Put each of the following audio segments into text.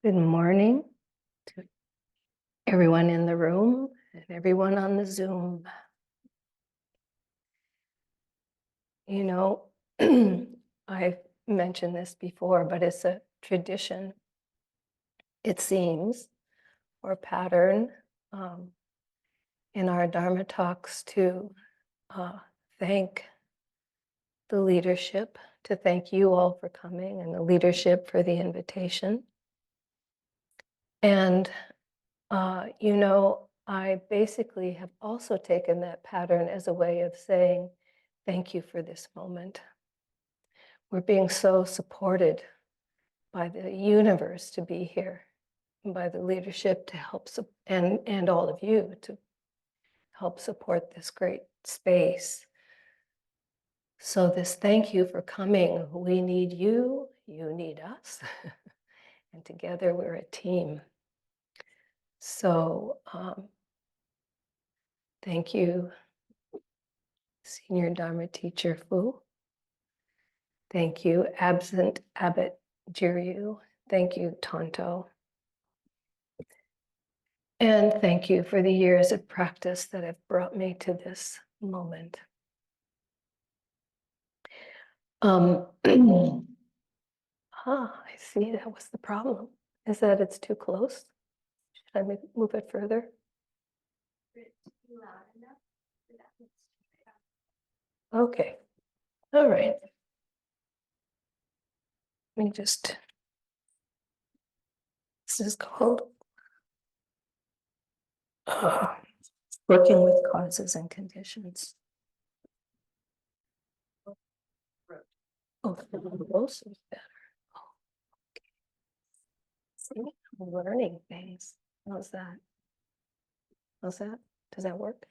Good morning to everyone in the room and everyone on the Zoom. You know, I've mentioned this before, but it's a tradition, it seems, or pattern in our Dharma talks to thank the leadership, to thank you all for coming and the leadership for the invitation. And I basically have also taken that pattern as a way of saying, thank you for this moment. We're being so supported by the universe to be here, and by the leadership to help, and all of you to help support this great space. So this thank you for coming. We need you, you need us, and together we're a team. So thank you, Senior Dharma Teacher Fu. Thank you, absent Abbot Jiryu. Thank you, Tonto. And thank you for the years of practice that have brought me to this moment. I see, that was the problem. Is that it's too close? Should I move it further? Okay, all right. Let me just, this is called working with causes and conditions. Oh, close is better. Oh, okay. See, I'm learning things. How's that? How's that? Does that work?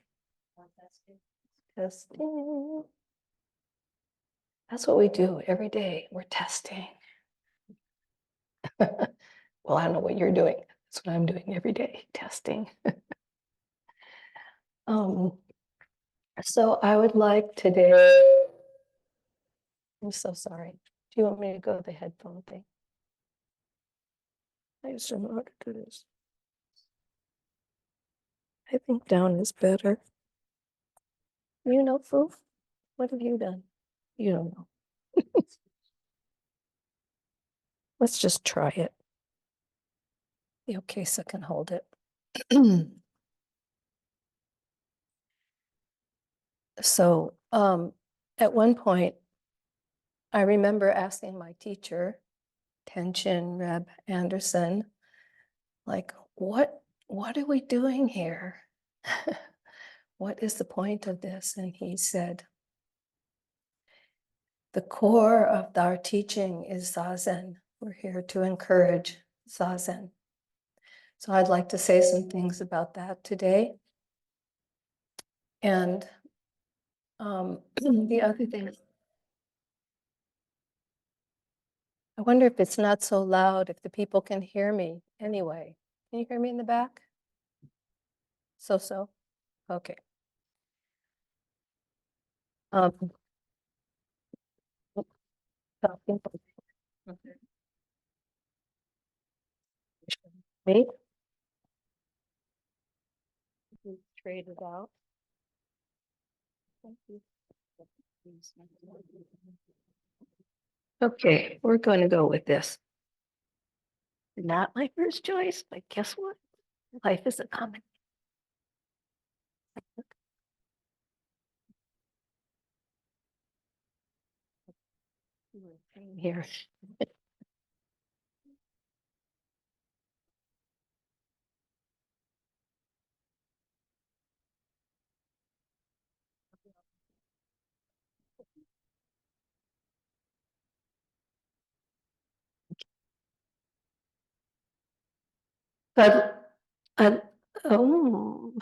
Testing. That's what we do every day. We're testing. Well, I don't know what you're doing. That's what I'm doing every day, testing. So I would like today, I'm so sorry. Do you want me to go to the headphone thing? I just don't know how to do this. I think down is better. You know, Fu, what have you done? You don't know. Let's just try it. The Okesa can hold it. So at one point, I remember asking my teacher, Tenshin Reb Anderson, like, what are we doing here? What is the point of this? And he said, the core of our teaching is Zazen. We're here to encourage Zazen. So I'd like to say some things about that today. And the other thing, I wonder if it's not so loud, if the people can hear me anyway. Can you hear me in the back? So? Okay. Talking. Me? Trade it out. Thank you. Okay, we're going to go with this. Not my first choice, but guess what? Life is a common. Here. But oh.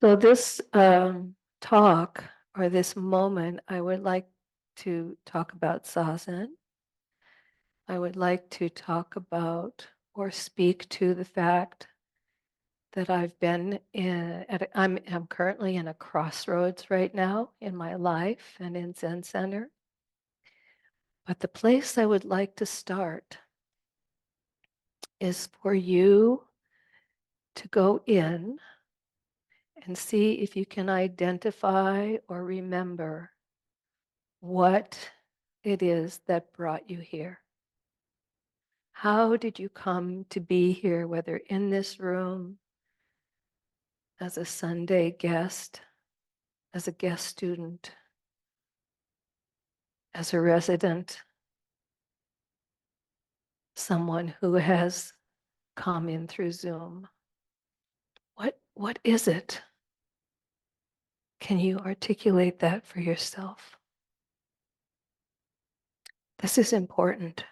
So this talk or this moment, I would like to talk about Zazen. I would like to talk about or speak to the fact that I've been I'm currently in a crossroads right now in my life and in Zen Center. But the place I would like to start is for you to go in and see if you can identify or remember what it is that brought you here. How did you come to be here, whether in this room, as a Sunday guest, as a guest student, as a resident, someone who has come in through Zoom? What is it? Can you articulate that for yourself? This is important.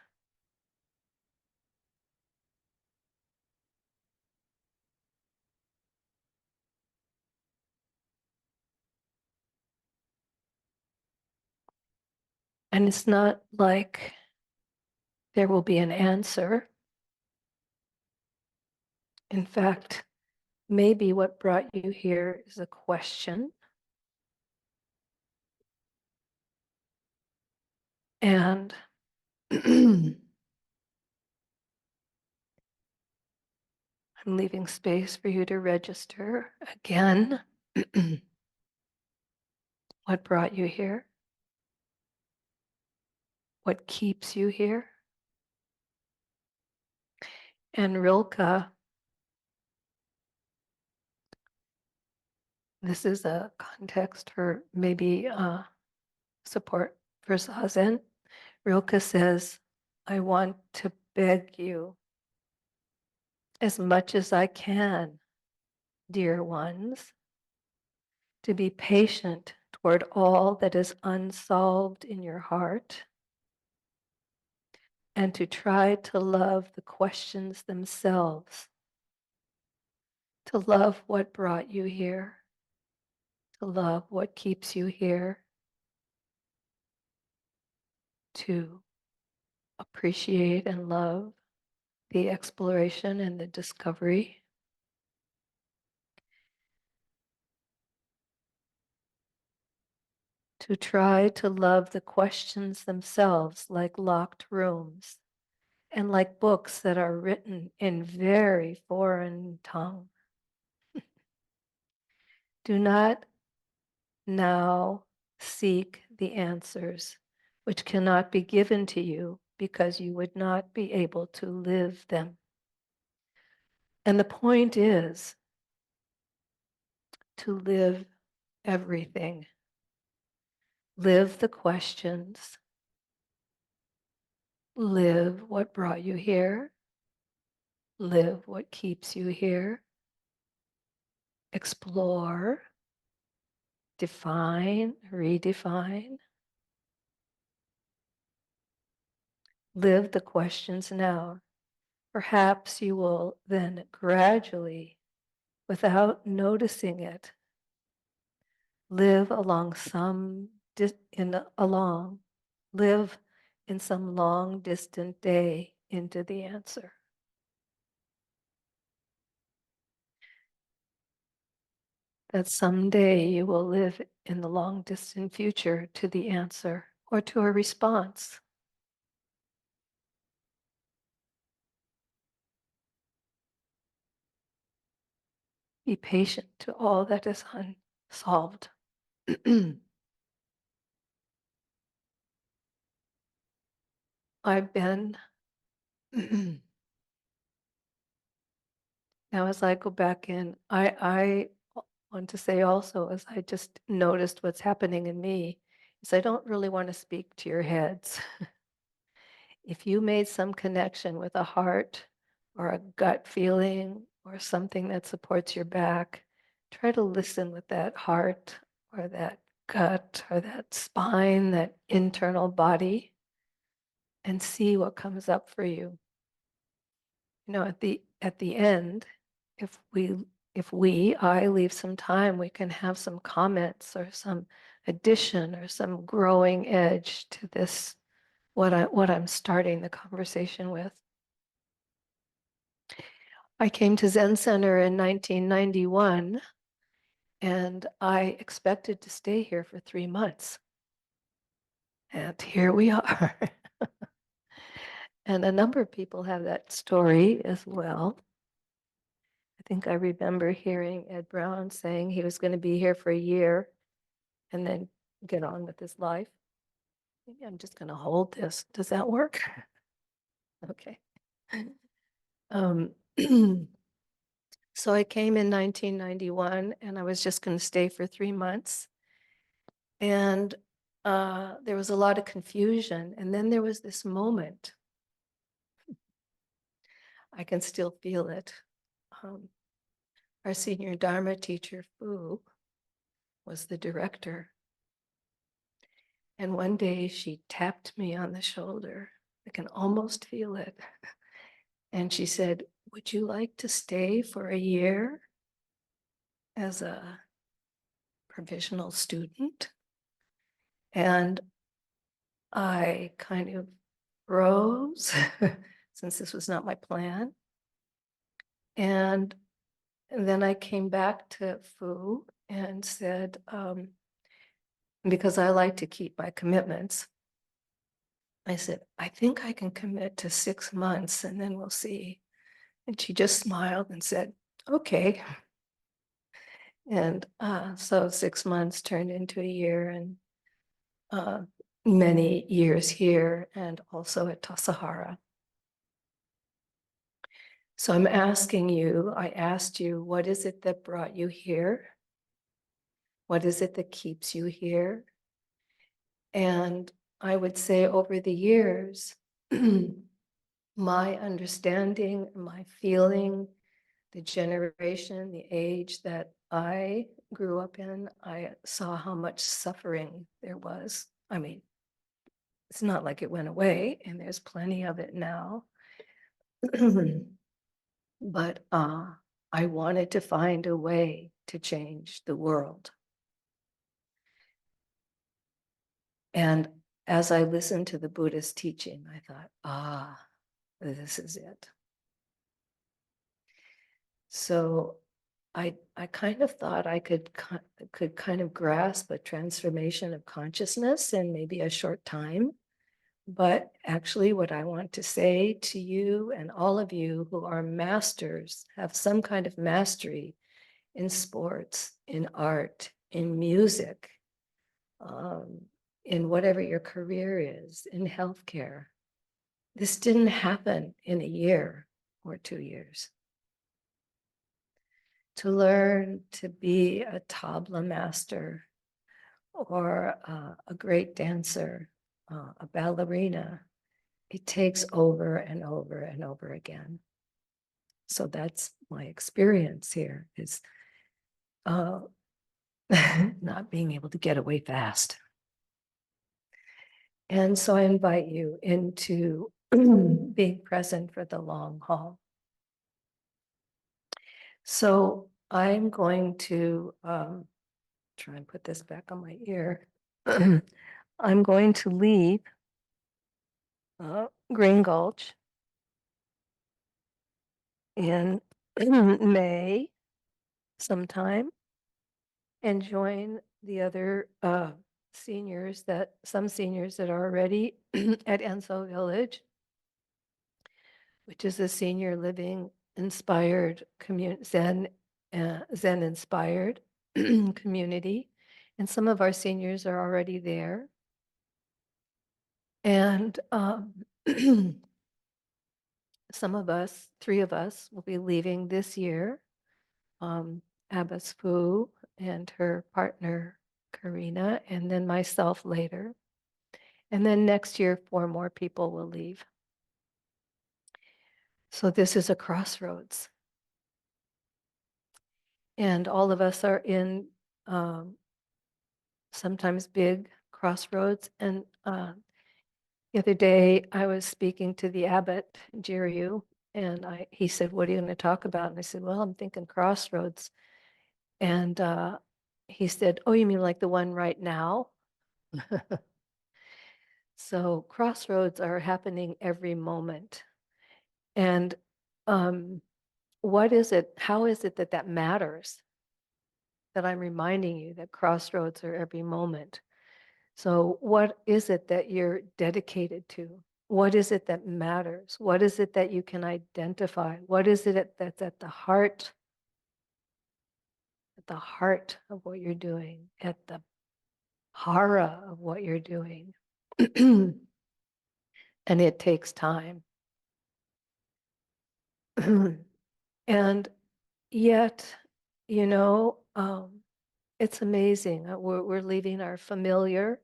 And it's not like there will be an answer. In fact, maybe what brought you here is a question. And I'm leaving space for you to register again. What brought you here? What keeps you here? And Rilke, this is a context for maybe support for Zazen. Rilke says, I want to beg you as much as I can, dear ones, to be patient toward all that is unsolved in your heart, and to try to love the questions themselves, to love what brought you here, to love what keeps you here, to appreciate and love the exploration and the discovery. To try to love the questions themselves like locked rooms and like books that are written in very foreign tongue. Do not now seek the answers which cannot be given to you because you would not be able to live them. And the point is to live everything. Live the questions. Live what brought you here. Live what keeps you here. Explore. Define, redefine. Live the questions now. Perhaps you will then gradually, without noticing it, live along some live in some long distant day into the answer. That someday you will live in the long distant future to the answer or to a response. Be patient to all that is unsolved. I've been, now as I go back in, I want to say also, as I just noticed what's happening in me, is I don't really want to speak to your heads. If you made some connection with a heart or a gut feeling or something that supports your back, try to listen with that heart or that gut or that spine, that internal body, and see what comes up for you. You know, at the end, if I leave some time, we can have some comments or some addition or some growing edge to this, what I'm starting the conversation with. I came to Zen Center in 1991, and I expected to stay here for 3 months. And here we are. And a number of people have that story as well. I think I remember hearing Ed Brown saying he was going to be here for a year and then get on with his life. Maybe I'm just going to hold this. Does that work? Okay. So I came in 1991 and I was just going to stay for 3 months. And there was a lot of confusion. And then there was this moment. I can still feel it. Our senior Dharma teacher, Fu, was the director. And one day she tapped me on the shoulder. I can almost feel it. And she said, "Would you like to stay for a year as a provisional student?" And I kind of froze since this was not my plan. And then I came back to Fu and said, because I like to keep my commitments, I said, "I think I can commit to 6 months and then we'll see." And she just smiled and said, "Okay." And so 6 months turned into a year, and many years here and also at Tassajara. So I'm asking you, I asked you, what is it that brought you here? What is it that keeps you here? And I would say over the years, my understanding, my feeling, the generation, the age that I grew up in, I saw how much suffering there was. I mean, it's not like it went away, and there's plenty of it now. But I wanted to find a way to change the world. And as I listened to the Buddha's teaching, I thought, this is it. So I kind of thought I could kind of grasp a transformation of consciousness in maybe a short time. But actually, what I want to say to you and all of you who are masters, have some kind of mastery in sports, in art, in music, in whatever your career is, in healthcare. This didn't happen in a year or 2 years. To learn to be a tabla master or a great dancer, a ballerina, it takes over and over and over again. So that's my experience here, is not being able to get away fast. And so I invite you into being present for the long haul. So I'm going to try and put this back on my ear. I'm going to leave Green Gulch in May sometime and join the other some seniors that are already at Enso Village, which is a senior living inspired Zen inspired community. And some of our seniors are already there. And some of us, 3 of us, will be leaving this year. Abbas Fu and her partner, Karina, and then myself later. And then next year, 4 more people will leave. So this is a crossroads. And all of us are in sometimes big crossroads. And the other day, I was speaking to the abbot, Jiryu, and he said, "What are you going to talk about?" And I said, "Well, I'm thinking crossroads." And he said, "Oh, you mean like the one right now?" So crossroads are happening every moment. And what is it, how is it that that matters? That I'm reminding you that crossroads are every moment. So what is it that you're dedicated to? What is it that matters? What is it that you can identify? What is it that's at the heart of what you're doing, at the hara of what you're doing? And it takes time. And yet, it's amazing. We're leaving our familiar.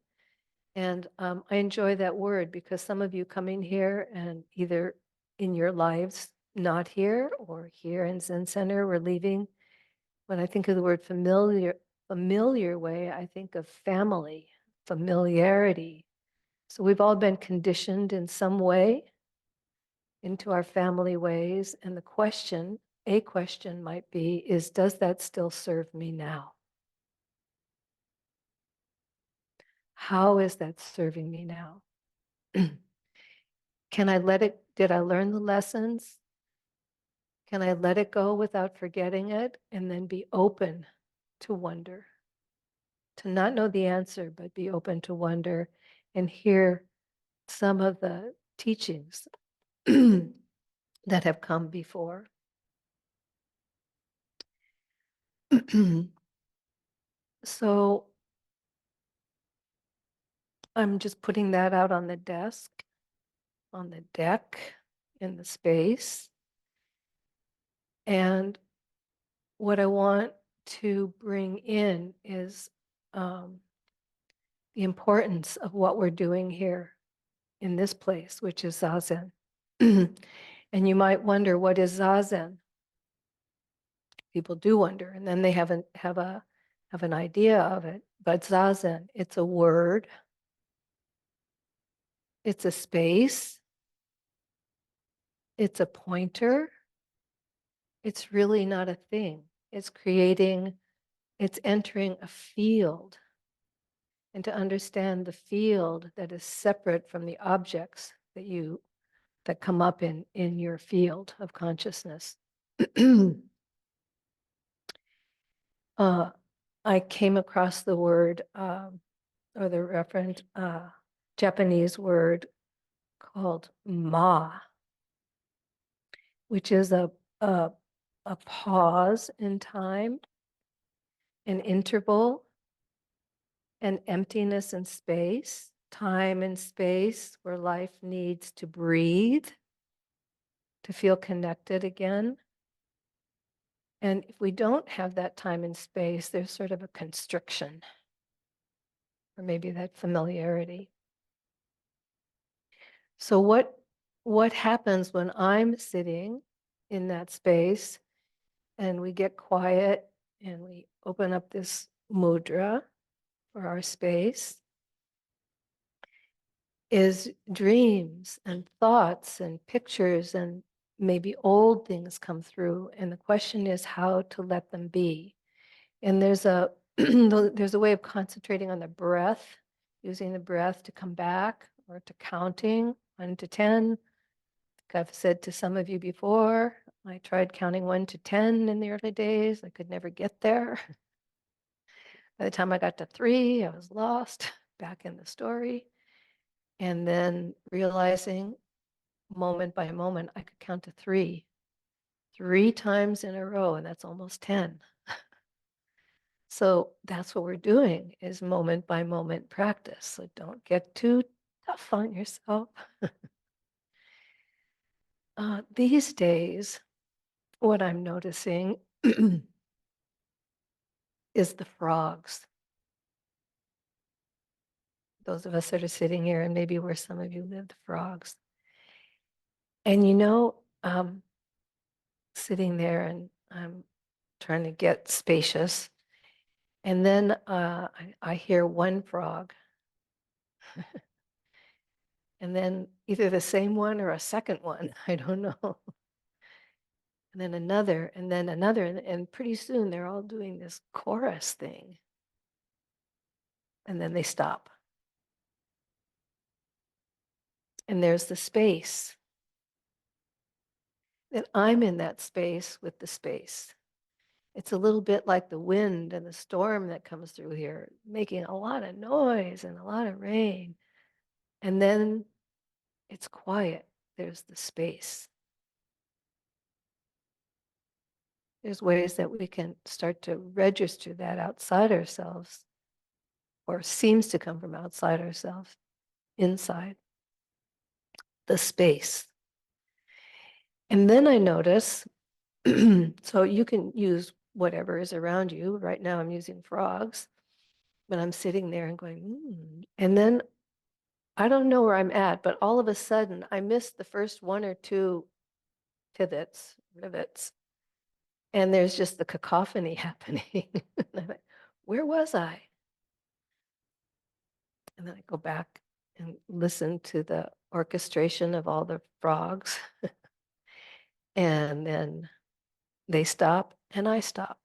And I enjoy that word because some of you coming here and either in your lives not here or here in Zen Center, we're leaving. When I think of the word familiar way, I think of family, familiarity. So we've all been conditioned in some way into our family ways. And a question might be, does that still serve me now? How is that serving me now? Can I let it, did I learn the lessons? Can I let it go without forgetting it and then be open to wonder? To not know the answer, but be open to wonder and hear some of the teachings that have come before. So I'm just putting that out on the desk, on the deck, in the space. And what I want to bring in is the importance of what we're doing here in this place, which is Zazen. And you might wonder, what is Zazen? People do wonder, and then they have an idea of it. But Zazen, it's a word, it's a space, it's a pointer. It's really not a thing. It's entering a field. And to understand the field that is separate from the objects that come up in your field of consciousness. I came across the word or the referent Japanese word called ma, which is a pause in time, an interval, an emptiness in space, time and space where life needs to breathe, to feel connected again. And if we don't have that time and space, there's sort of a constriction, or maybe that familiarity. So what happens when I'm sitting in that space and we get quiet and we open up this mudra for our space is dreams and thoughts and pictures and maybe old things come through. And the question is how to let them be. And there's a there's a way of concentrating on the breath, using the breath to come back or to counting 1 to 10. I've said to some of you before, I tried counting 1 to 10 in the early days. I could never get there. By the time I got to 3, I was lost back in the story. And then realizing moment by moment, I could count to 3 times in a row, and that's almost 10. So that's what we're doing, is moment by moment practice. So don't get too tough on yourself. These days, what I'm noticing is the frogs. Those of us that are sitting here, and maybe where some of you live, the frogs. And sitting there and I'm trying to get spacious. And then I hear one frog. And then either the same one or a second one, I don't know. And then another, and pretty soon they're all doing this chorus thing. And then they stop. And there's the space. That I'm in that space with the space. It's a little bit like the wind and the storm that comes through here, making a lot of noise and a lot of rain. And then it's quiet. There's the space. There's ways that we can start to register that outside ourselves, or seems to come from outside ourselves, inside the space. And then I notice, so you can use whatever is around you. Right now I'm using frogs, but I'm sitting there and going, and then I don't know where I'm at, but all of a sudden I missed the first one or two rivets, and there's just the cacophony happening. Where was I? And then I go back and listen to the orchestration of all the frogs. And then they stop and I stop.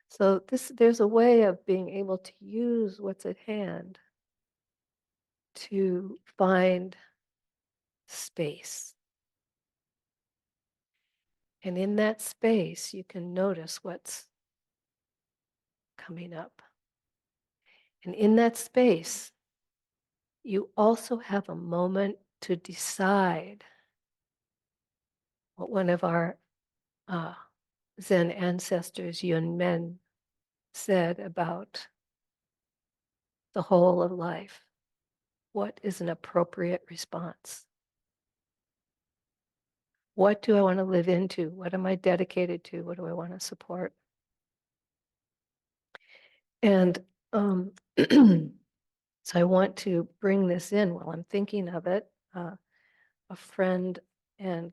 So there's a way of being able to use what's at hand to find space. And in that space, you can notice what's coming up. And in that space, you also have a moment to decide what one of our Zen ancestors, Yun Men, said about the whole of life. What is an appropriate response? What do I want to live into? What am I dedicated to? What do I want to support? And so I want to bring this in while I'm thinking of it. A friend and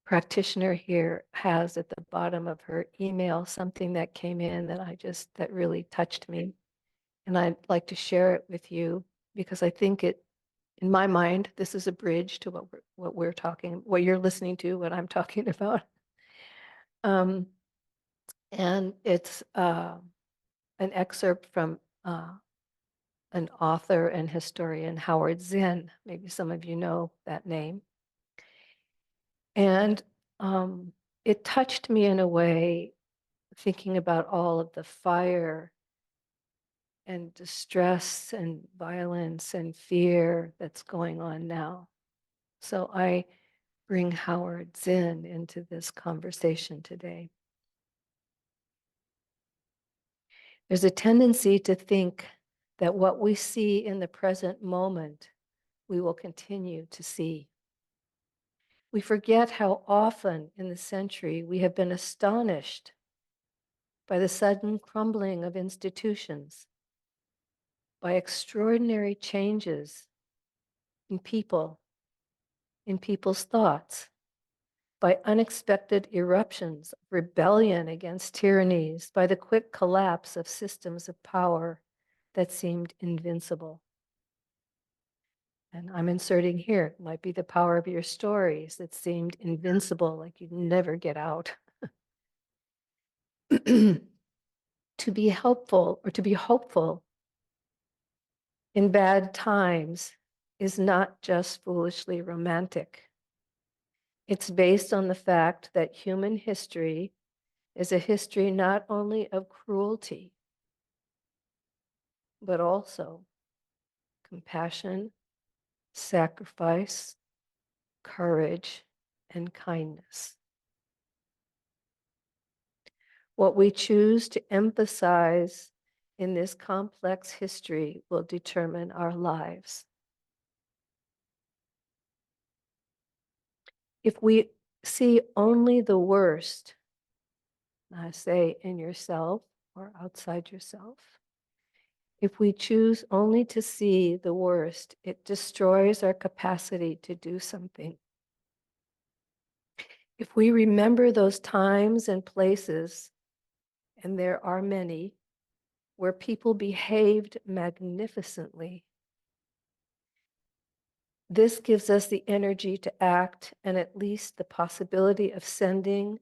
practitioner here has at the bottom of her email something that came in that really touched me. And I'd like to share it with you because I think it, in my mind, this is a bridge to what we're talking, what you're listening to, what I'm talking about. And it's an excerpt from an author and historian, Howard Zinn. Maybe some of you know that name. And it touched me in a way, thinking about all of the fire and distress and violence and fear that's going on now. So I bring Howard Zinn into this conversation today. There's a tendency to think that what we see in the present moment, we will continue to see. We forget how often in the century we have been astonished by the sudden crumbling of institutions, by extraordinary changes in people, in people's thoughts, by unexpected eruptions of rebellion against tyrannies, by the quick collapse of systems of power that seemed invincible. And I'm inserting here, it might be the power of your stories that seemed invincible, like you'd never get out. To be helpful or to be hopeful in bad times is not just foolishly romantic. It's based on the fact that human history is a history not only of cruelty, but also compassion, sacrifice, courage, and kindness. What we choose to emphasize in this complex history will determine our lives. If we see only the worst, I say in yourself or outside yourself, if we choose only to see the worst, it destroys our capacity to do something. If we remember those times and places, and there are many, where people behaved magnificently, this gives us the energy to act and at least the possibility of sending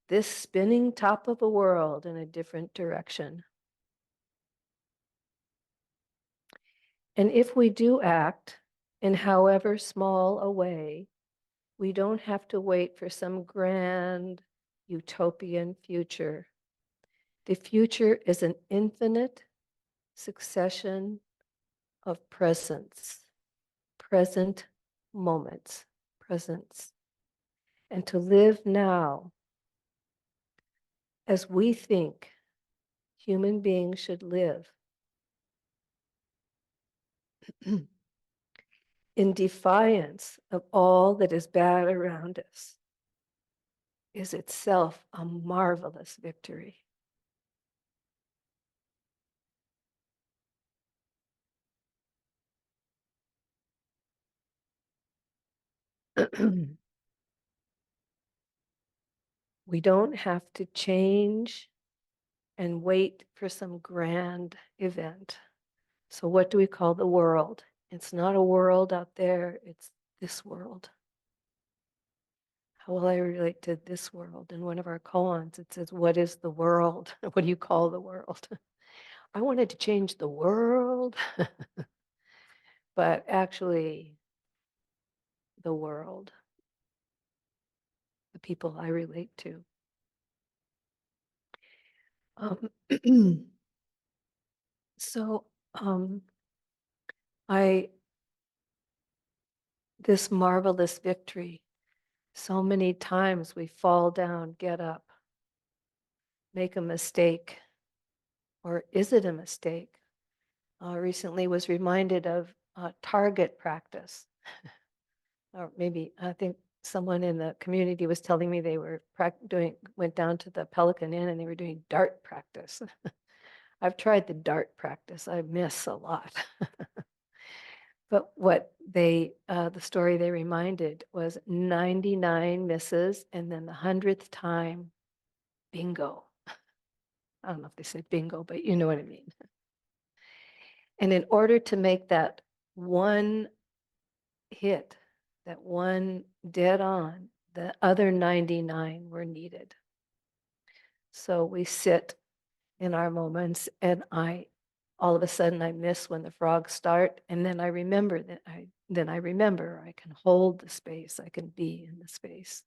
this spinning top of a world in a different direction. And if we do act in however small a way, we don't have to wait for some grand utopian future. The future is an infinite succession of presence, present moments, presence, and to live now as we think human beings should live, in defiance of all that is bad around us, is itself a marvelous victory. We don't have to change and wait for some grand event. So, what do we call the world? It's not a world out there, it's this world. How will I relate to this world? In one of our koans, it says, what is the world? What do you call the world? I wanted to change the world, but actually, the world, the people I relate to. So, this marvelous victory, so many times we fall down, get up, make a mistake, or is it a mistake? Recently was reminded of target practice. Or maybe I think someone in the community was telling me they were went down to the Pelican Inn and they were doing dart practice. I've tried the dart practice. I miss a lot. But what the story they reminded was 99 misses, and then the 100th time, bingo. I don't know if they said bingo, but you know what I mean. And in order to make that one hit, that one dead on, the other 99 were needed. So we sit in our moments, and all of a sudden I miss when the frogs start, and then I remember that I can hold the space, I can be in the space.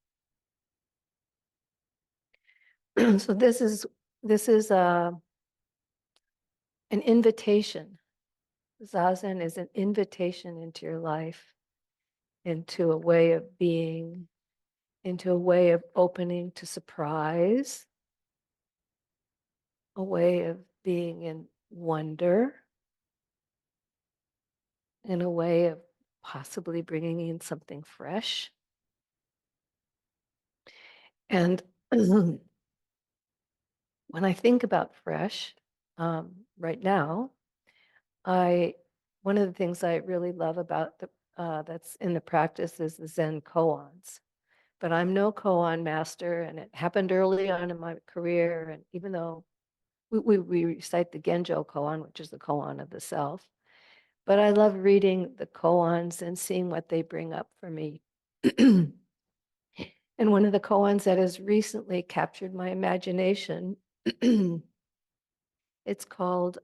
So this is an invitation. Zazen is an invitation into your life, into a way of being, into a way of opening to surprise, a way of being in wonder, in a way of possibly bringing in something fresh. And when I think about fresh, right now, one of the things I really love about that's in the practice is the Zen koans. But I'm no koan master, and it happened early on in my career. And even though we recite the Genjo koan, which is the koan of the self, but I love reading the koans and seeing what they bring up for me. And one of the koans that has recently captured my imagination, it's called,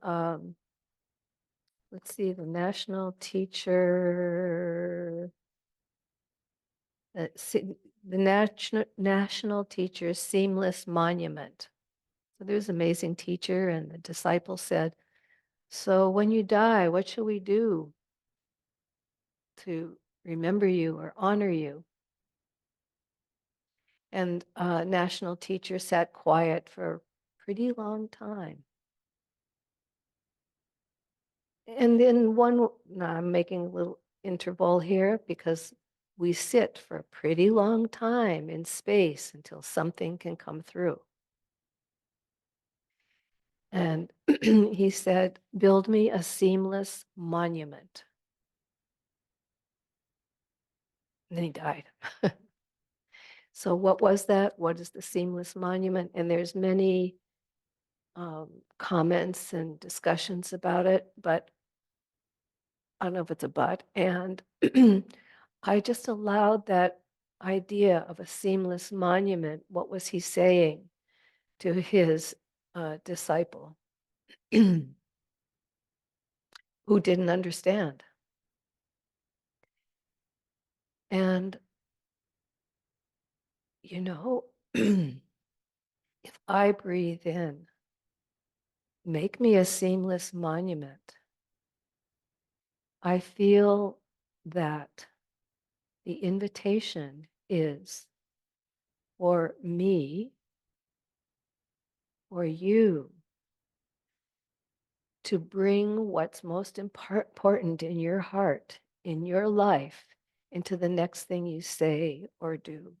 let's see, the National Teacher, the National Teacher's Seamless Monument. So there's an amazing teacher, and the disciple said, so when you die, what shall we do to remember you or honor you? And national teacher sat quiet for a pretty long time. And then now I'm making a little interval here because we sit for a pretty long time in space until something can come through. And he said, build me a seamless monument. And then he died. So what was that? What is the seamless monument? And there's many comments and discussions about it, but I don't know if it's a but. And I just allowed that idea of a seamless monument. What was he saying to his disciple who didn't understand? And, you know, if I breathe in, make me a seamless monument. I feel that the invitation is for me or you to bring what's most important in your heart, in your life, into the next thing you say or do.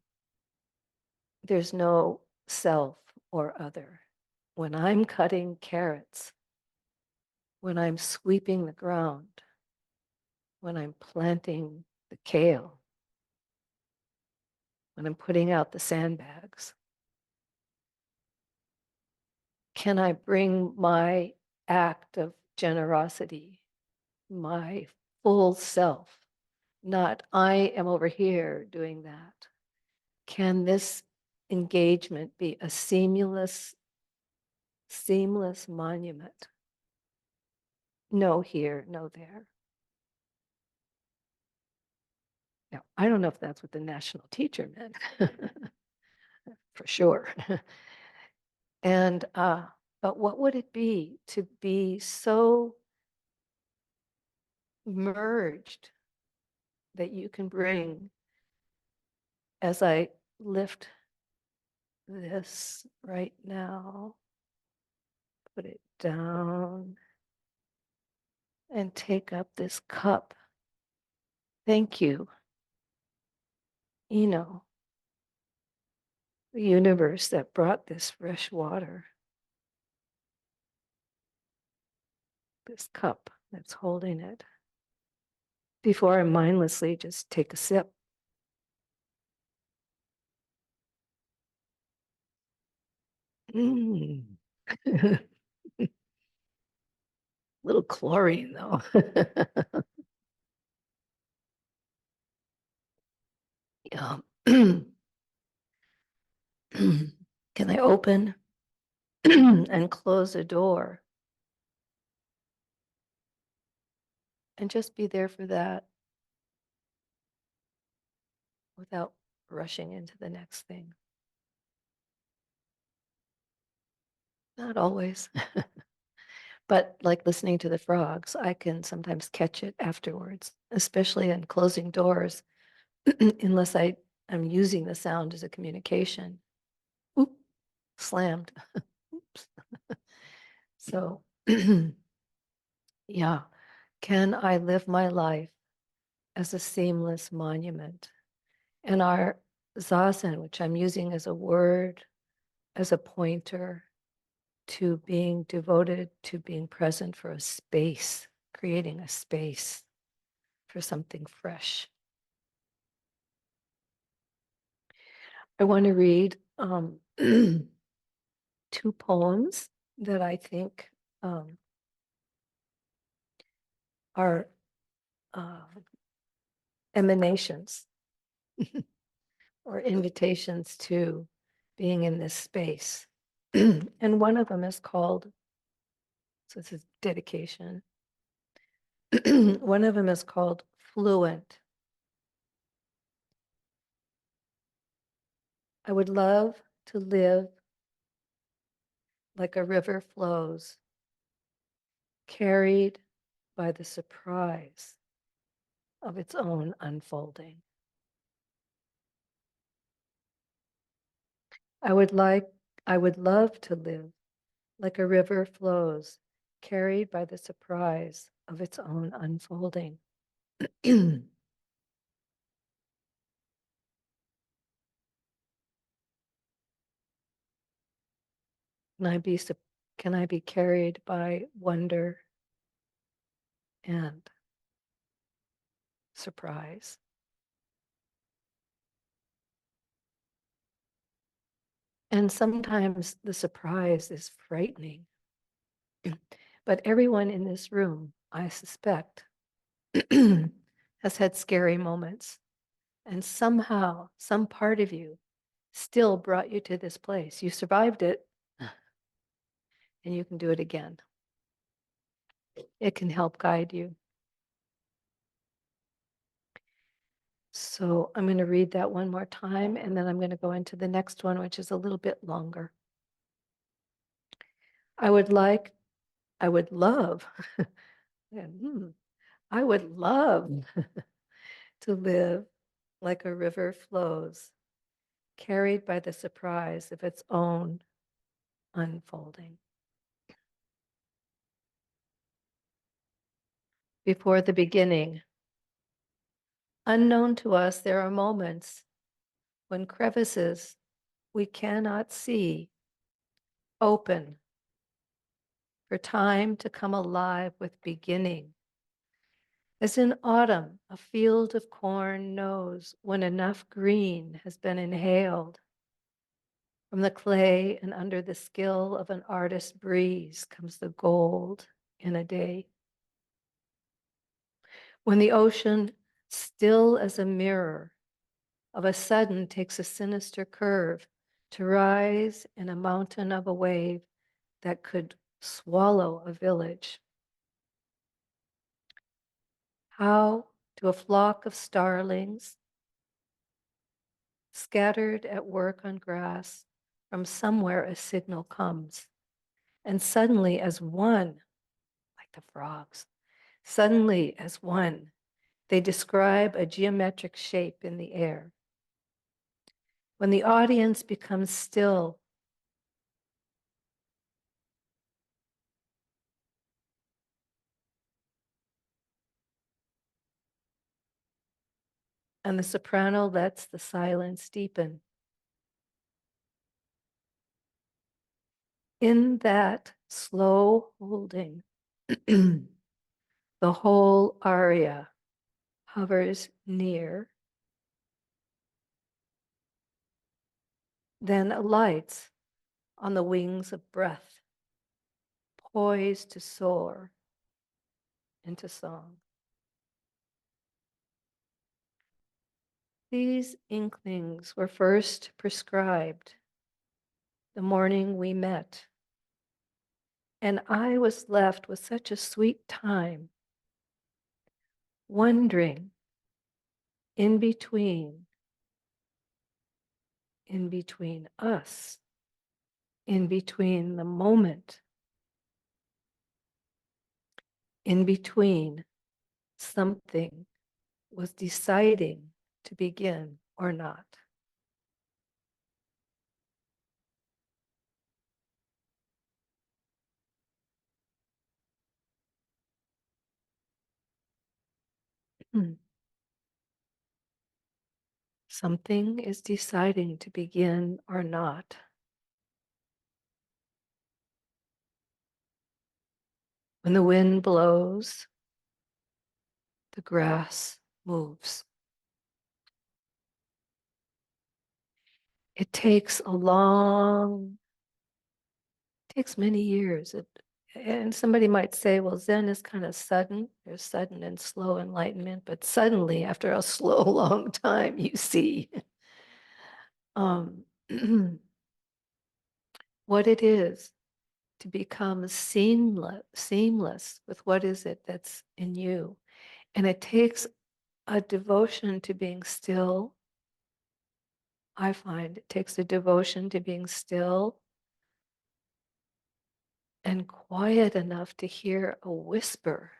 There's no self or other. When I'm cutting carrots, when I'm sweeping the ground, when I'm planting the kale, when I'm putting out the sandbags, can I bring my act of generosity, my full self, not I am over here doing that? Can this engagement be a seamless monument? No here, no there. Now, I don't know if that's what the national teacher meant, for sure. And, but what would it be to be so merged that you can bring, as I lift this right now, put it down and take up this cup. Thank you, the universe that brought this fresh water, this cup that's holding it, before I mindlessly just take a sip. Mm. Little chlorine though. Yeah. Can I open and close a door and just be there for that without rushing into the next thing? Not always. But like listening to the frogs, I can sometimes catch it afterwards, especially in closing doors, unless I'm using the sound as a communication. Oop, slammed. Oops. So, yeah, can I live my life as a seamless monument? And our Zazen, which I'm using as a word, as a pointer to being devoted to being present for a space, creating a space for something fresh. I want to read 2 poems that I think are emanations or invitations to being in this space. And one of them is called, so this is dedication. One of them is called Fluent. I would love to live like a river flows, carried by the surprise of its own unfolding. I would love to live like a river flows, carried by the surprise of its own unfolding. Can can I be carried by wonder and surprise? And sometimes the surprise is frightening. But everyone in this room, I suspect, has had scary moments. And somehow, some part of you still brought you to this place. You survived it, and you can do it again. It can help guide you. So I'm going to read that one more time, and then I'm going to go into the next one, which is a little bit longer. I would love, I would love to live like a river flows, carried by the surprise of its own unfolding. Before the beginning, unknown to us, there are moments when crevices we cannot see open for time to come alive with beginning. As in autumn, a field of corn knows when enough green has been inhaled. From the clay and under the skill of an artist breeze comes the gold in a day. When the ocean, still as a mirror, of a sudden takes a sinister curve to rise in a mountain of a wave that could swallow a village. How to a flock of starlings scattered at work on grass, from somewhere a signal comes. And suddenly, as one, like the frogs, suddenly, as one, they describe a geometric shape in the air. When the audience becomes still, and the soprano lets the silence deepen. In that slow holding, the whole aria hovers near, then alights on the wings of breath, poised to soar into song. These inklings were first prescribed the morning we met, and I was left with such a sweet time, wondering in between us, in between the moment, in between something was deciding to begin or not. Something is deciding to begin or not. When the wind blows, the grass moves. It takes many years. And somebody might say, well, Zen is kind of sudden. There's sudden and slow enlightenment, but suddenly, after a slow, long time, you see um, what it is to become seamless with what is it that's in you. And it takes a devotion to being still. I find it takes a devotion to being still and quiet enough to hear a whisper.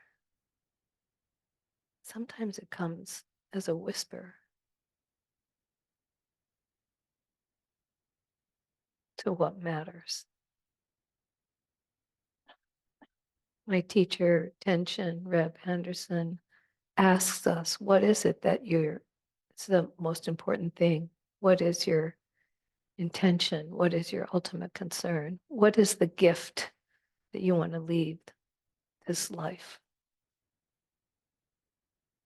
Sometimes it comes as a whisper to what matters. My teacher, Tenshin Reb Henderson, asks us, what is it that it's the most important thing. What is your intention? What is your ultimate concern? What is the gift that you want to leave this life?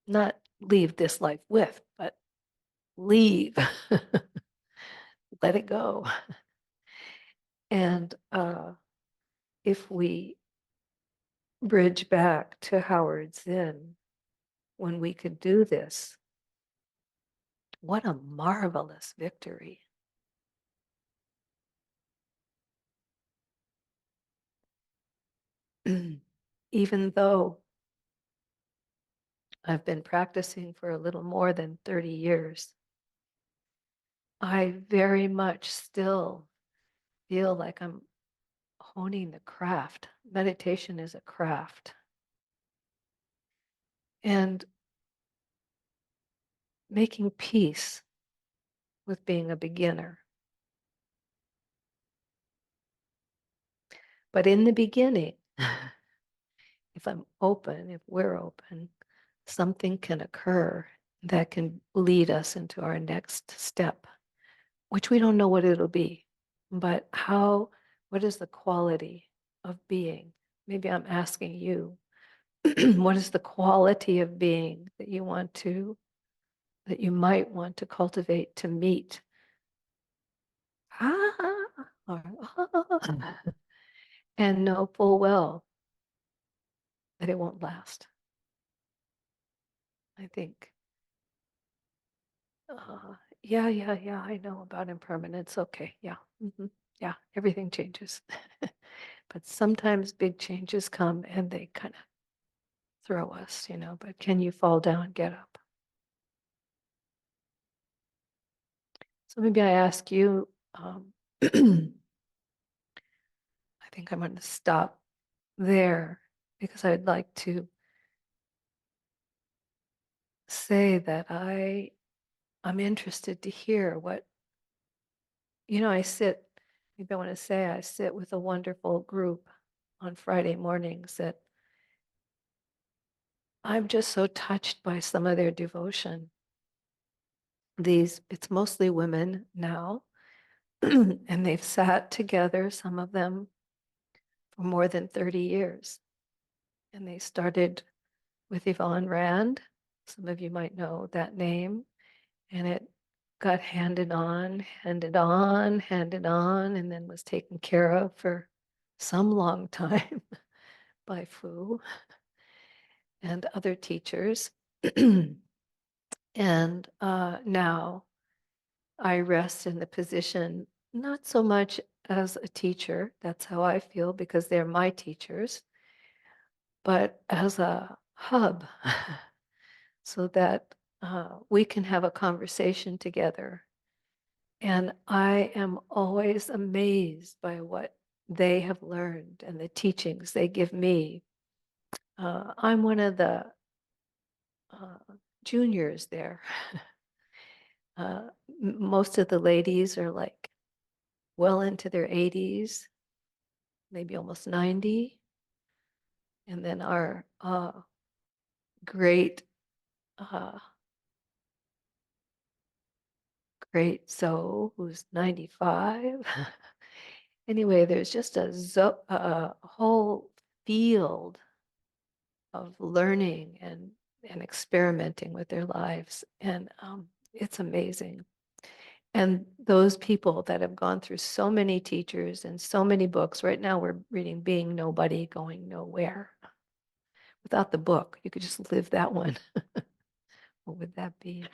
Not leave this life with, but leave. Let it go. And if we bridge back to Howard Zinn, when we could do this, what a marvelous victory. Even though I've been practicing for a little more than 30 years, I very much still feel like I'm honing the craft. Meditation is a craft. and making peace with being a beginner. But in the beginning, if I'm open, if we're open, something can occur that can lead us into our next step, which we don't know what it'll be. But what is the quality of being? Maybe I'm asking you, what is the quality of being that you might want to cultivate to meet? And know full well that it won't last. I think, yeah, I know about impermanence. Okay, yeah, yeah, everything changes. But sometimes big changes come and they kind of throw us, but can you fall down and get up? So maybe I ask you, I think I'm going to stop there because I'd like to say that I'm interested to hear what, maybe I want to say I sit with a wonderful group on Friday mornings that I'm just so touched by some of their devotion. It's mostly women now, and they've sat together, some of them, for more than 30 years. And they started with Yvonne Rand. Some of you might know that name. And it got handed on, and then was taken care of for some long time by Fu and other teachers. And now I rest in the position, not so much as a teacher, that's how I feel because they're my teachers, but as a hub so that we can have a conversation together. And I am always amazed by what they have learned and the teachings they give me. I'm one of the juniors there. Most of the ladies are like well into their 80s, maybe almost 90. And then our great Zoe, who's 95. Anyway, there's just a whole field of learning and experimenting with their lives. And it's amazing. And those people that have gone through so many teachers and so many books, right now we're reading Being Nobody, Going Nowhere. Without the book, you could just live that one. What would that be?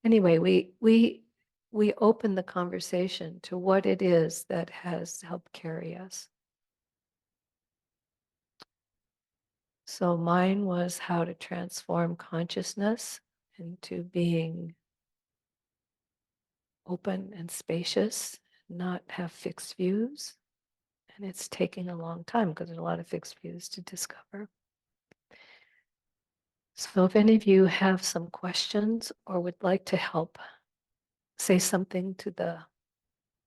Anyway, we open the conversation to what it is that has helped carry us. So mine was how to transform consciousness into being open and spacious, not have fixed views. And it's taking a long time because there's a lot of fixed views to discover. So if any of you have some questions or would like to help say something to the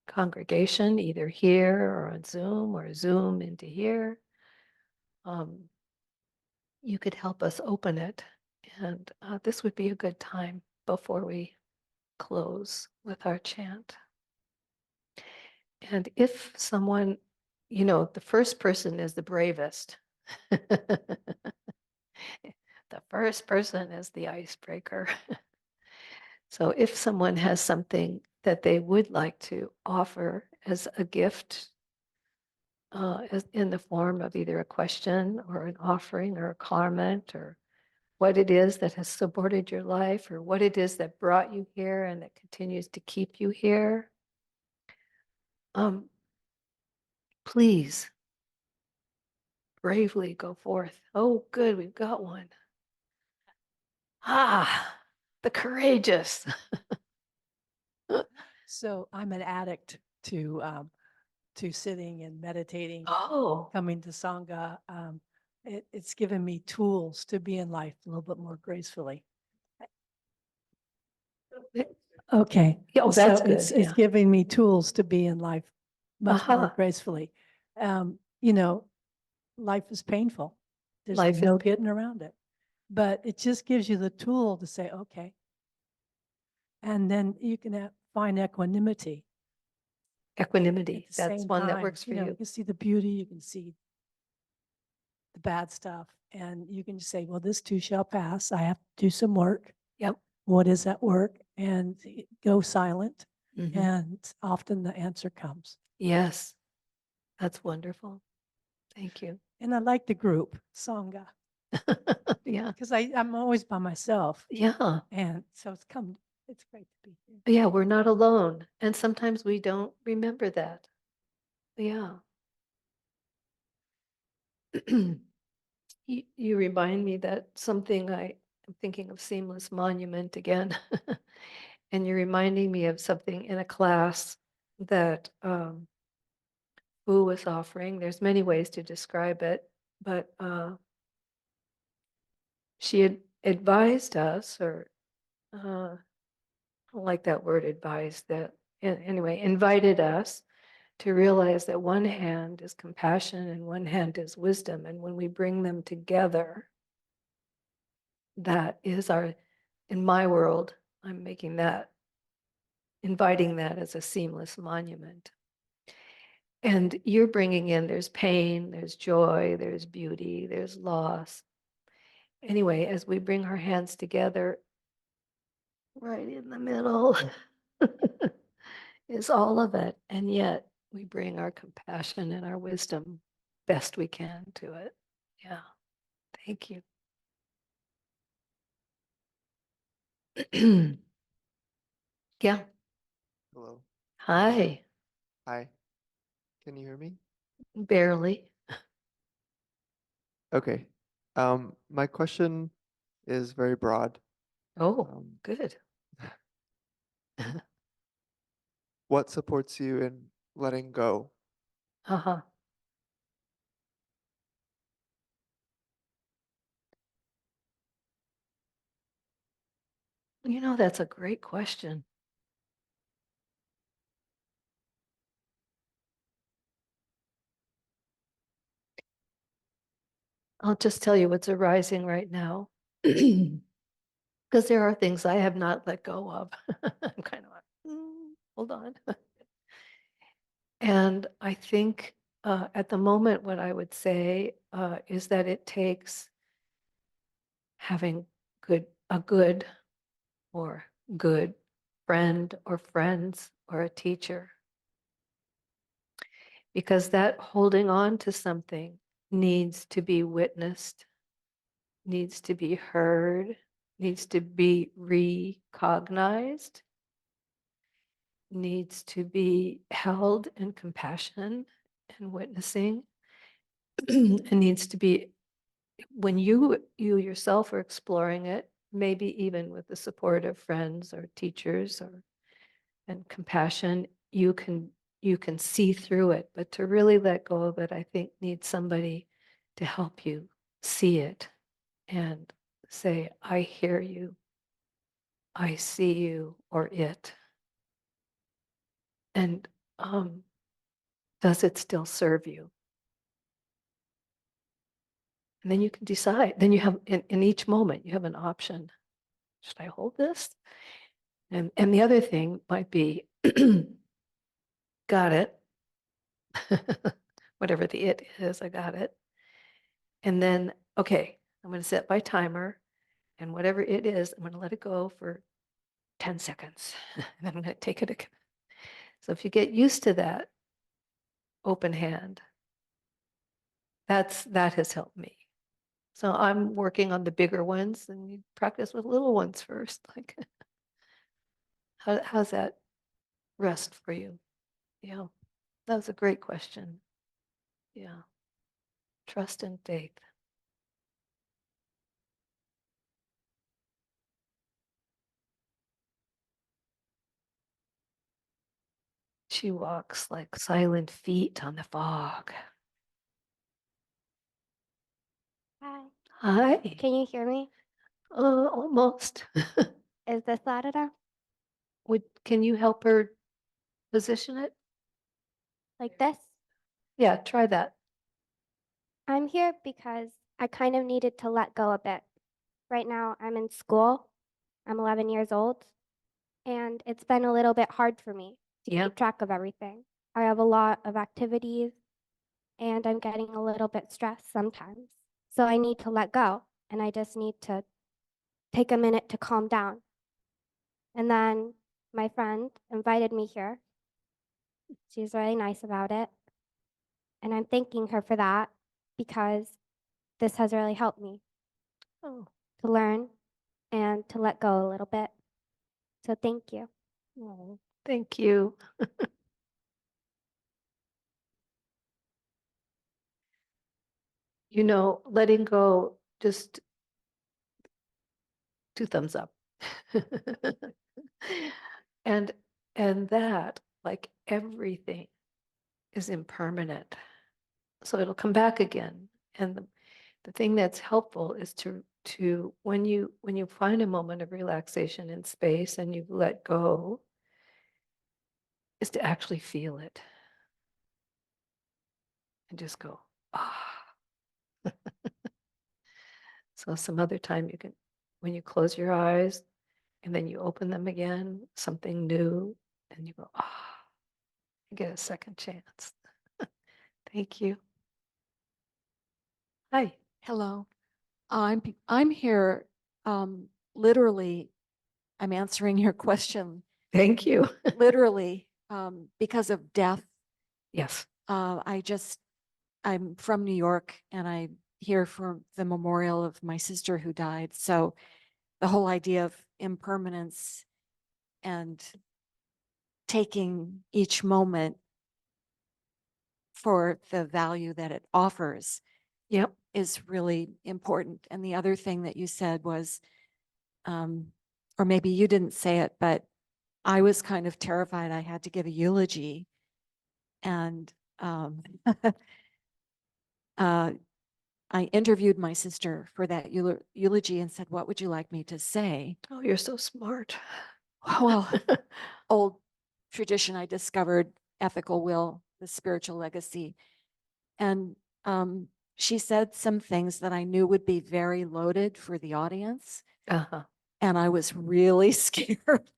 congregation, either here or on Zoom or Zoom into here, you could help us open it. And this would be a good time before we close with our chant. And if someone, the first person is the bravest. The first person is the icebreaker. So if someone has something that they would like to offer as a gift, in the form of either a question or an offering or a comment, or what it is that has supported your life, or what it is that brought you here and that continues to keep you here, please bravely go forth. Oh, good, we've got one. The courageous. So I'm an addict to sitting and meditating, Oh, coming to Sangha. it's given me tools to be in life a little bit more gracefully. Okay. Yeah, oh, that's So good, it's yeah. giving me tools to be in life much more Aha. gracefully. You know, life is painful. There's Life is no pain- getting around it. But it just gives you the tool to say, okay. And then you can find equanimity at Equanimity, the that's same one that time. works for You know, you you. can see the beauty, you can see the bad stuff, and you can just say, well, this too shall pass. I have to do some work. Yep. What is that work? And go silent. Mhm. And often the answer comes. Yes, that's wonderful. Thank you. And I like the group, Sonja, Yeah, because I'm always by myself. yeah, And so it's great to be here. yeah, we're not alone. And sometimes we don't remember that. Yeah. You remind me that something I'm thinking of seamless monument again. And you're reminding me of something in a class that Wu was offering. There's many ways to describe it, but she had advised us, or I don't like that word advised, that anyway, invited us to realize that one hand is compassion and one hand is wisdom. And when we bring them together, that is in my world, I'm making that, inviting that as a seamless monument. And you're bringing in, there's pain, there's joy, there's beauty, there's loss. Anyway, as we bring our hands together, right in the middle is all of it. And yet we bring our compassion and our wisdom best we can to it. Yeah. Thank you. Yeah. Hello. Hi. Hi. Can you hear me? Barely. Okay. My question is very broad. Oh, Um, good. what supports you in letting go? Uh-huh. You know, that's a great question. I'll just tell you what's arising right now. Because there are things I have not let go of. I'm kind of like, hold on. And I think at the moment, what I would say is that it takes having a good or good friend or friends or a teacher, because that holding on to something needs to be witnessed, needs to be heard, needs to be recognized, needs to be held in compassion and witnessing, and needs to be, when you yourself are exploring it, maybe even with the support of friends or teachers or and compassion, you can see through it. But to really let go of it, I think needs somebody to help you see it and say, I hear you, I see you, or it. And does it still serve you? And then you can decide. Then you have, in each moment, you have an option. Should I hold this? And the other thing might be, got it. Whatever the it is, I got it. And then, okay, I'm going to set my timer, and whatever it is, I'm going to let it go for 10 seconds. And then I'm going to take it again. So if you get used to that open hand, that has helped me. So I'm working on the bigger ones, and you practice with little ones first. Like, how's that rest for you? Yeah, that was a great question. Yeah, trust and faith. She walks like silent feet on the fog. Hi. Hi. Can you hear me? Almost. Is this loud enough? Can you help her position it? Like this? Yeah, try that. I'm here because I kind of needed to let go a bit. Right now, I'm in school. I'm 11 years old, and it's been a little bit hard for me to Yeah. keep track of everything. I have a lot of activities, and I'm getting a little bit stressed sometimes. So I need to let go, and I just need to take a minute to calm down. And then my friend invited me here. She's really nice about it. And I'm thanking her for that because this has really helped me Oh, to learn and to let go a little bit. So thank you. oh, thank you. Letting go, just 2 thumbs up. And that, like everything, is impermanent. So it'll come back again. And the thing that's helpful is to when you find a moment of relaxation in space and you let go, is to actually feel it and just go, ah. So some other time you can, when you close your eyes and then you open them again, something new, and you go, ah, you get a second chance. Thank you. Hi. Hello. I'm here, literally, I'm answering your question, Thank you. literally, because of death. Yes. I'm from New York and I'm here for the memorial of my sister who died. So the whole idea of impermanence and taking each moment for the value that it offers Yep. is really important. And the other thing that you said was, or maybe you didn't say it, but I was kind of terrified I had to give a eulogy. And I interviewed my sister for that eulogy and said, what would you like me to say? Oh, you're so smart. Well, old tradition, I discovered ethical will, the spiritual legacy. And she said some things that I knew would be very loaded for the audience. Uh-huh. And I was really scared.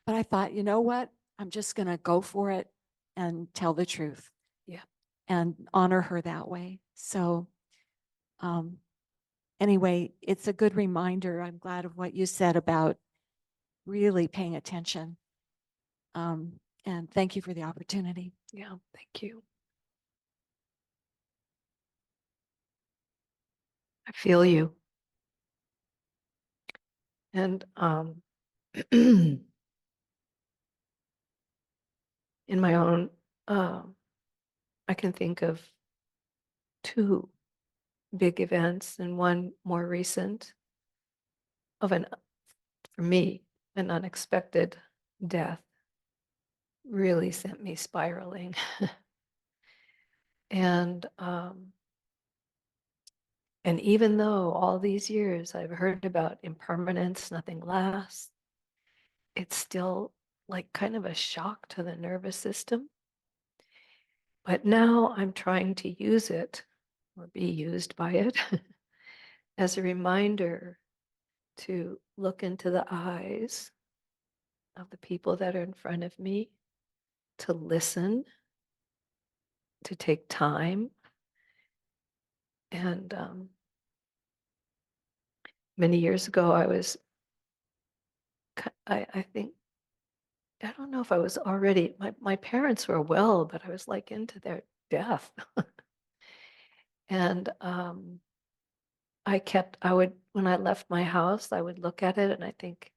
But I thought, you know what? I'm just going to go for it and tell the truth. Yeah. And honor her that way. So anyway, it's a good reminder. I'm glad of what you said about really paying attention. And thank you for the opportunity. Yeah. Thank you. I feel you. And in my own, I can think of 2 big events and one more recent of for me, an unexpected death really sent me spiraling. And even though all these years I've heard about impermanence, nothing lasts, it's still like kind of a shock to the nervous system. But now I'm trying to use it or be used by it as a reminder to look into the eyes of the people that are in front of me, to listen, to take time. And many years ago, I think, I don't know if I was already, my parents were well, but I was like into their death. And when I left my house, I would look at it and I think,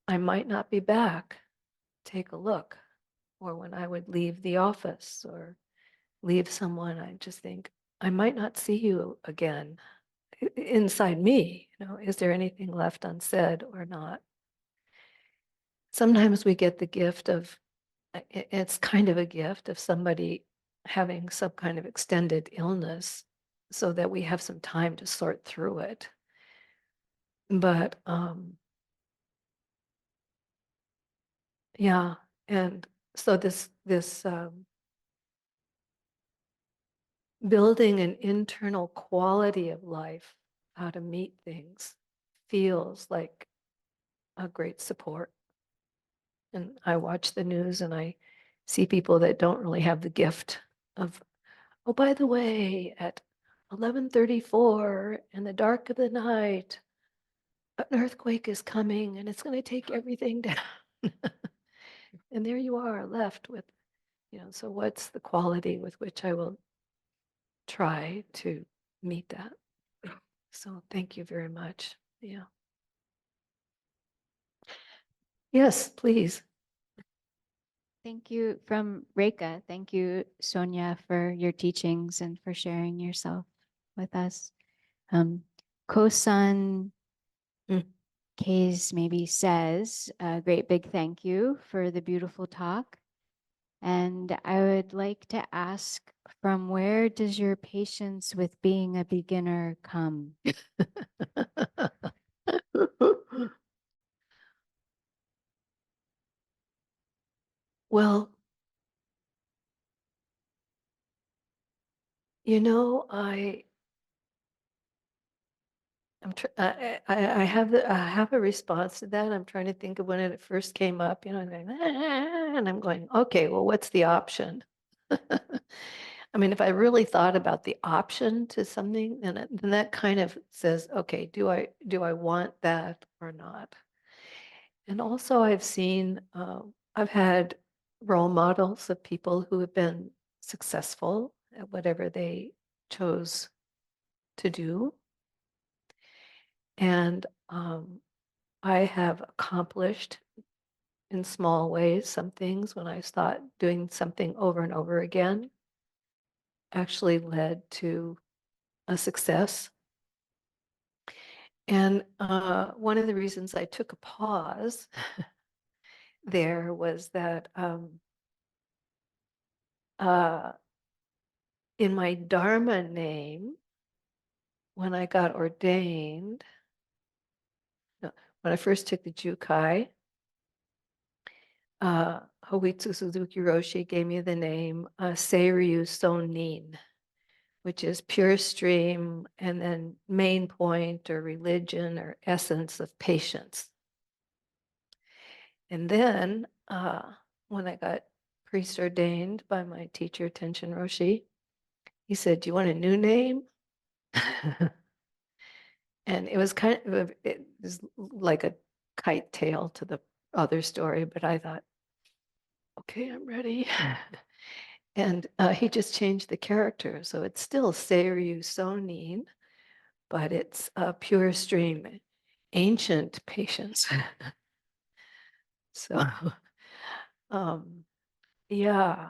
I might not be back. Take a look. Or when I would leave the office or leave someone, I just think, I might not see you again. Inside me, is there anything left unsaid or not? Sometimes we get the gift of, it's kind of a gift of somebody having some kind of extended illness so that we have some time to sort through it. But yeah, and so this building an internal quality of life, how to meet things, feels like a great support. And I watch the news and I see people that don't really have the gift of, oh, by the way, at 11:34 in the dark of the night, an earthquake is coming and it's going to take everything down. And there you are left with, so what's the quality with which I will try to meet that? So thank you very much. Yeah. Yes, please. Thank you from Reka. Thank you, Sonja, for your teachings and for sharing yourself with us. Kosan Mm. Kays maybe says a great big thank you for the beautiful talk. And I would like to ask, from where does your patience with being a beginner come? Well, I have a response to that. I'm trying to think of when it first came up, and I'm going, okay, well, what's the option? I mean, if I really thought about the option to something, then that kind of says, okay, do I want that or not? And also I've had role models of people who have been successful at whatever they chose to do. And I have accomplished in small ways some things when I thought doing something over and over again actually led to a success. And one of the reasons I took a pause there was that in my Dharma name, when I got ordained, no, when I first took the Jukai, Hoitsu Suzuki Roshi gave me the name Seiryu Sonin, which is pure stream and then main point or religion or essence of patience. And then when I got priest ordained by my teacher, Tenshin Roshi, he said, do you want a new name? And it was it was like a kite tail to the other story, but I thought, okay, I'm ready. And he just changed the character. So it's still Seiryu Sonin, but it's a pure stream, ancient patience. So yeah,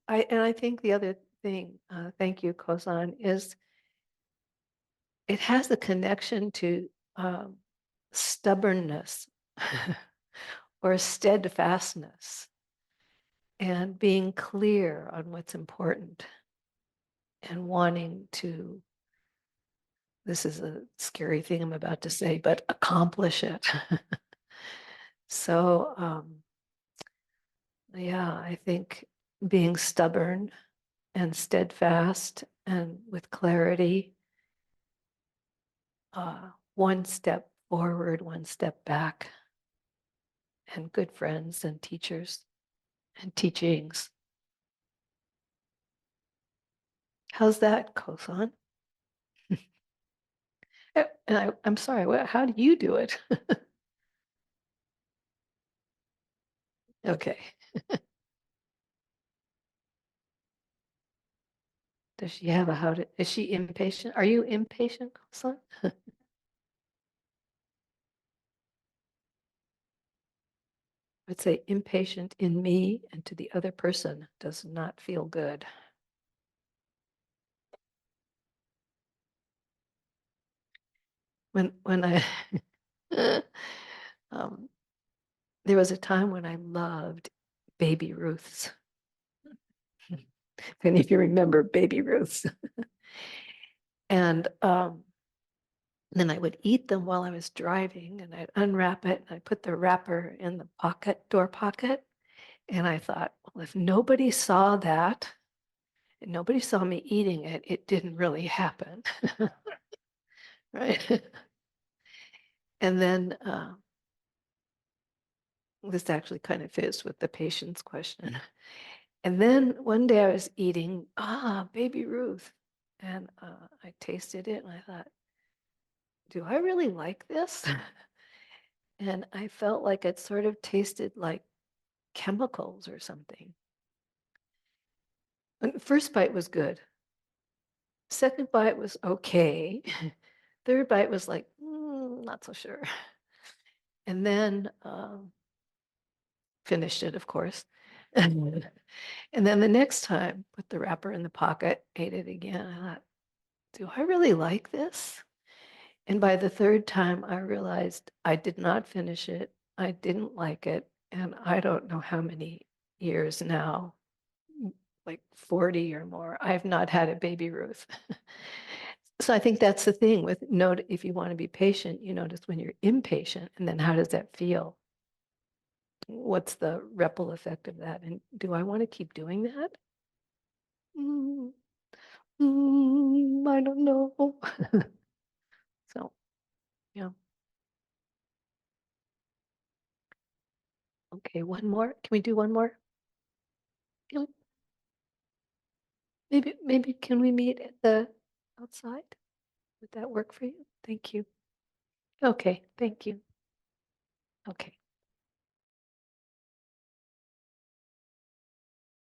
I think the other thing, thank you, Kosan, is it has a connection to stubbornness or steadfastness and being clear on what's important and wanting to, this is a scary thing I'm about to say, but accomplish it. So yeah, I think being stubborn and steadfast and with clarity, one step forward, one step back, and good friends and teachers and teachings. How's that, Kosan? And I'm sorry, how do you do it? Okay. Does she have is she impatient? Are you impatient, Kosan? I'd say impatient in me and to the other person does not feel good. When I there was a time when I loved Baby Ruths. If any of you remember Baby Ruths. And then I would eat them while I was driving, and I'd unwrap it and I put the wrapper in the door pocket. And I thought, well, if nobody saw that and nobody saw me eating it, it didn't really happen. Right. And then this actually kind of fits with the patient's question. And then one day I was eating, Baby Ruth. And I tasted it and I thought, do I really like this? And I felt like it sort of tasted like chemicals or something. And first bite was good. Second bite was okay. Third bite was like, not so sure. And then finished it, of course. And then the next time, put the wrapper in the pocket, ate it again. I thought, do I really like this? And by the third time, I realized I did not finish it. I didn't like it. And I don't know how many years now, like 40 or more, I've not had a Baby Ruth. So I think that's the thing with if you want to be patient, you notice when you're impatient, and then how does that feel? What's the ripple effect of that? And do I want to keep doing that? I don't know. So, yeah. Okay, one more. Can we do one more? Can maybe can we meet at the outside? Would that work for you? Thank you. Okay, thank you. Okay.